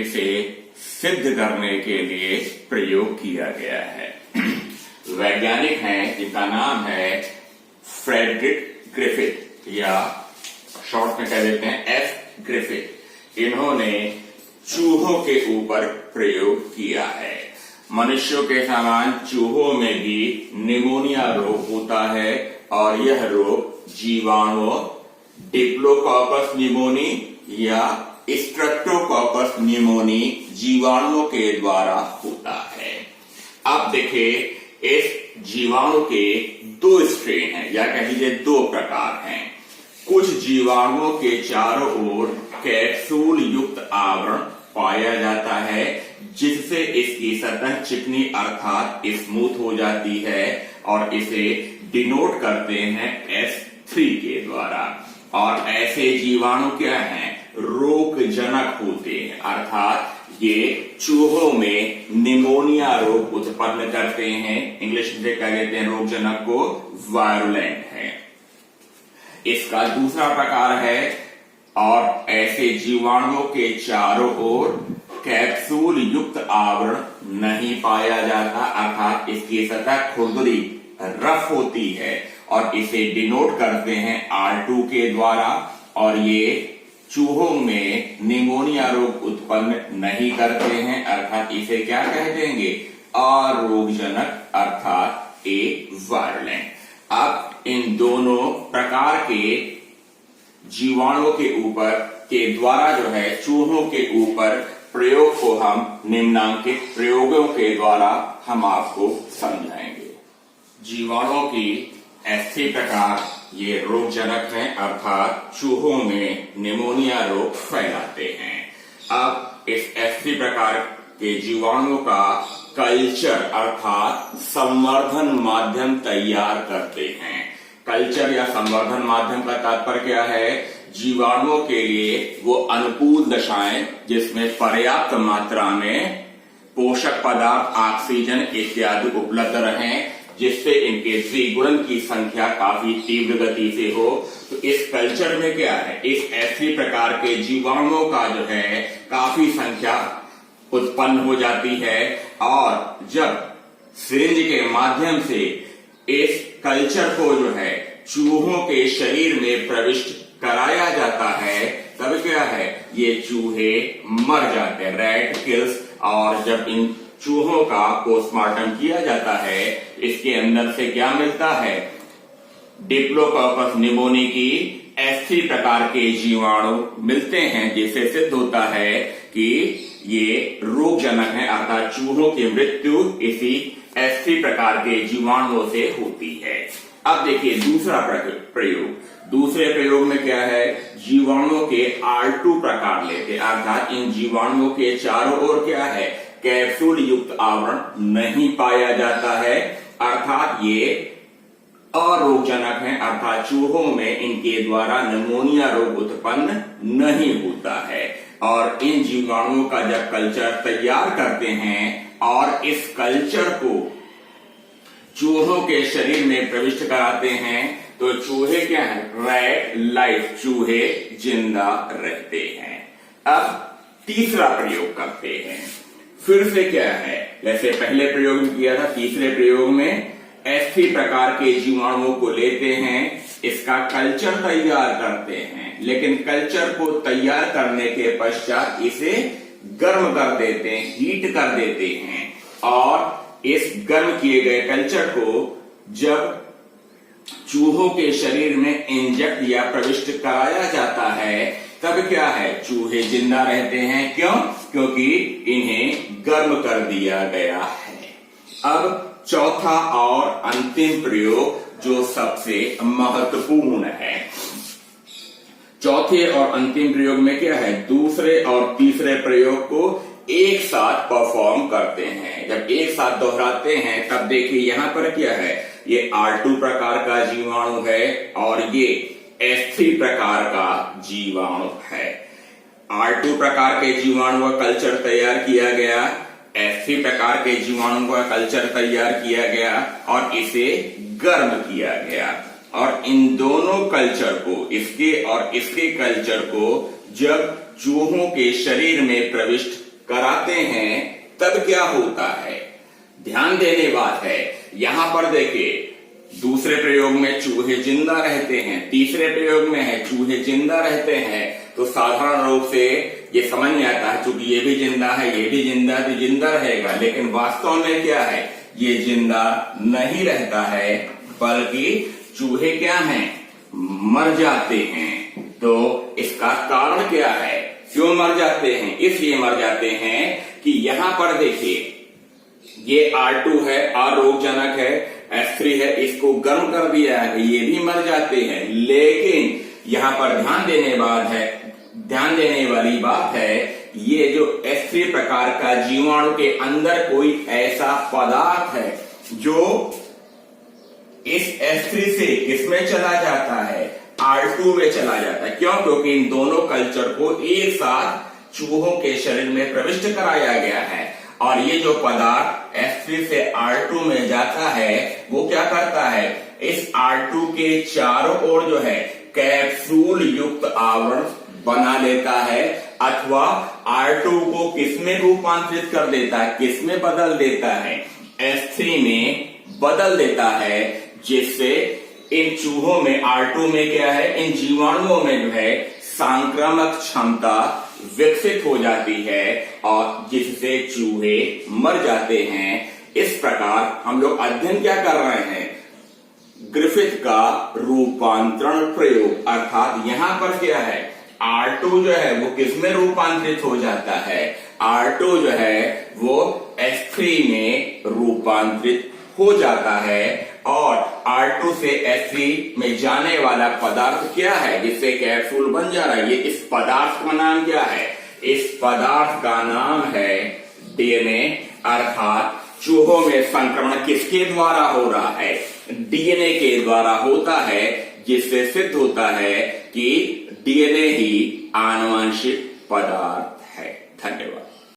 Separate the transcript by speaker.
Speaker 1: इसे सिद्ध करने के लिए प्रयोग किया गया है। वैज्ञानिक हैं जिनका नाम है फ्रेडरिक ग्रिफिथ या शॉर्ट में कह देते हैं एफ ग्रिफिथ। इन्होंने चूहों के ऊपर प्रयोग किया है। मनुष्यों के समान चूहों में भी निमोनिया रोग होता है और यह रोग जीवाणु डिप्लोकोकस निमोनी या स्ट्रेप्टोकोकस निमोनी जीवाणुओं के द्वारा होता है। अब देखिए इस जीवाणु के दो स्ट्रेन हैं या कह लीजिए दो प्रकार हैं। कुछ जीवाणुओं के चारों ओर कैप्सूल युक्त आवरण पाया जाता है जिससे इसकी सतह चिकनी अर्थात स्मूथ हो जाती है और इसे डिनोट करते हैं S3 के द्वारा। और ऐसे जीवाणु क्या हैं? रोगजनक होते हैं अर्थात ये चूहों में निमोनिया रोग उत्पन्न करते हैं। इंग्लिश में क्या कहते हैं रोगजनक को? वायरुलेंट है। इसका दूसरा प्रकार है और ऐसे जीवाणुओं के चारों ओर कैप्सूल युक्त आवरण नहीं पाया जाता अर्थात इसकी सतह खुरदरी रफ होती है और इसे डिनोट करते हैं R2 के द्वारा। और ये चूहों में निमोनिया रोग उत्पन्न नहीं करते हैं अर्थात इसे क्या कह देंगे? अरोगजनक अर्थात ए वायरुलेंट। अब इन दोनों प्रकार के जीवाणुओं के ऊपर के द्वारा जो है चूहों के ऊपर प्रयोग को हम निम्नांकित प्रयोगों के द्वारा हम आपको समझाएंगे। जीवाणुओं की S3 प्रकार ये रोगजनक हैं अर्थात चूहों में निमोनिया रोग फैलाते हैं। अब इस S3 प्रकार के जीवाणुओं का कल्चर अर्थात संवर्धन माध्यम तैयार करते हैं। कल्चर या संवर्धन माध्यम का तात्पर्य क्या है? जीवाणुओं के लिए वो अनुकूल दशाएं जिसमें पर्याप्त मात्रा में पोषक पदार्थ ऑक्सीजन इत्यादि उपलब्ध रहें जिससे इनके द्विगुणन की संख्या काफी तीव्र गति से हो। तो इस कल्चर में क्या है? इस ऐसे प्रकार के जीवाणुओं का जो है काफी संख्या उत्पन्न हो जाती है और जब सिरिंज के माध्यम से इस कल्चर को जो है चूहों के शरीर में प्रविष्ट कराया जाता है तब क्या है? ये चूहे मर जाते हैं, रैट किल्स। और जब इन चूहों का पोस्टमार्टम किया जाता है इसके अंदर से क्या मिलता है? डिप्लोकोकस निमोनी की S3 प्रकार के जीवाणु मिलते हैं जिससे सिद्ध होता है कि ये रोगजनक है अर्थात चूहों की मृत्यु इसी S3 प्रकार के जीवाणुओं से होती है। अब देखिए दूसरा प्रयोग। दूसरे प्रयोग में क्या है? जीवाणुओं के R2 प्रकार लेते अर्थात इन जीवाणुओं के चारों ओर क्या है? कैप्सूल युक्त आवरण नहीं पाया जाता है अर्थात ये अरोगजनक है अर्थात चूहों में इनके द्वारा निमोनिया रोग उत्पन्न नहीं होता है। और इन जीवाणुओं का जब कल्चर तैयार करते हैं और इस कल्चर को चूहों के शरीर में प्रविष्ट कराते हैं तो चूहे क्या है? रैट लाइफ चूहे जिंदा रहते हैं। अब तीसरा प्रयोग करते हैं। फिर से क्या है? जैसे पहले प्रयोग में किया था तीसरे प्रयोग में S3 प्रकार के जीवाणुओं को लेते हैं, इसका कल्चर तैयार करते हैं लेकिन कल्चर को तैयार करने के पश्चात इसे गर्म कर देते हैं, हीट कर देते हैं और इस गर्म किए गए कल्चर को जब चूहों के शरीर में इंजेक्ट या प्रविष्ट कराया जाता है तब क्या है? चूहे जिंदा रहते हैं। क्यों? क्योंकि इन्हें गर्म कर दिया गया है। अब चौथा और अंतिम प्रयोग जो सबसे महत्वपूर्ण है। चौथे और अंतिम प्रयोग में क्या है? दूसरे और तीसरे प्रयोग को एक साथ परफॉर्म करते हैं। जब एक साथ दोहराते हैं तब देखिए यहां पर क्या है? ये R2 प्रकार का जीवाणु है और ये S3 प्रकार का जीवाणु है। R2 प्रकार के जीवाणु का कल्चर तैयार किया गया, S3 प्रकार के जीवाणु का कल्चर तैयार किया गया और इसे गर्म किया गया। और इन दोनों कल्चर को, इसके और इसके कल्चर को जब चूहों के शरीर में प्रविष्ट कराते हैं तब क्या होता है। ध्यान देने बात है, यहां पर देखिए दूसरे प्रयोग में चूहे जिंदा रहते हैं, तीसरे प्रयोग में है चूहे जिंदा रहते हैं, तो साधारण रूप से ये समझ में आता है चूंकि ये भी जिंदा है, ये भी जिंदा है, तो जिंदा रहेगा। लेकिन वास्तव में क्या है, ये जिंदा नहीं रहता है, बल्कि चूहे क्या हैं, मर जाते हैं। तो इसका कारण क्या है, क्यों मर जाते हैं? इसलिए मर जाते हैं कि यहां पर देखिए ये R2 है, R रोगजनक है, H3 है, इसको गर्म कर दिया है, ये भी मर जाते हैं। लेकिन यहां पर ध्यान देने वाली बात है, ये जो H3 प्रकार का जीवाणु के अंदर कोई ऐसा पदार्थ है जो इस H3 से किसमें चला जाता है, R2 में चला जाता है। क्यों? क्योंकि इन दोनों कल्चर को एक साथ चूहों के शरीर में प्रविष्ट कराया गया है, और ये जो पदार्थ H3 से R2 में जाता है वो क्या करता है, इस R2 के चारों ओर जो है कैप्सूल युक्त आवरण बना लेता है, अथवा R2 को किसमें रूपांतरित कर देता है, किसमें बदल देता है, H3 में बदल देता है, जिससे इन चूहों में R2 में क्या है, इन जीवाणुओं में जो है संक्रामक क्षमता विकसित हो जाती है और जिससे चूहे मर जाते हैं। इस प्रकार हम लोग अध्ययन क्या कर रहे हैं, ग्रिफिथ का रूपांतरण प्रयोग, अर्थात यहां पर क्या है, R2 जो है वो किसमें रूपांतरित हो जाता है, R2 जो है वो H3 में रूपांतरित हो जाता है, और R2 से H3 में जाने वाला पदार्थ क्या है, जिससे कैप्सूल बन जा रहा है, ये इस पदार्थ का नाम क्या है, इस पदार्थ का नाम है DNA। अर्थात चूहों में संक्रमण किसके द्वारा हो रहा है, DNA के द्वारा होता है, जिससे सिद्ध होता है कि DNA ही आनुवंशिक पदार्थ है। धन्यवाद।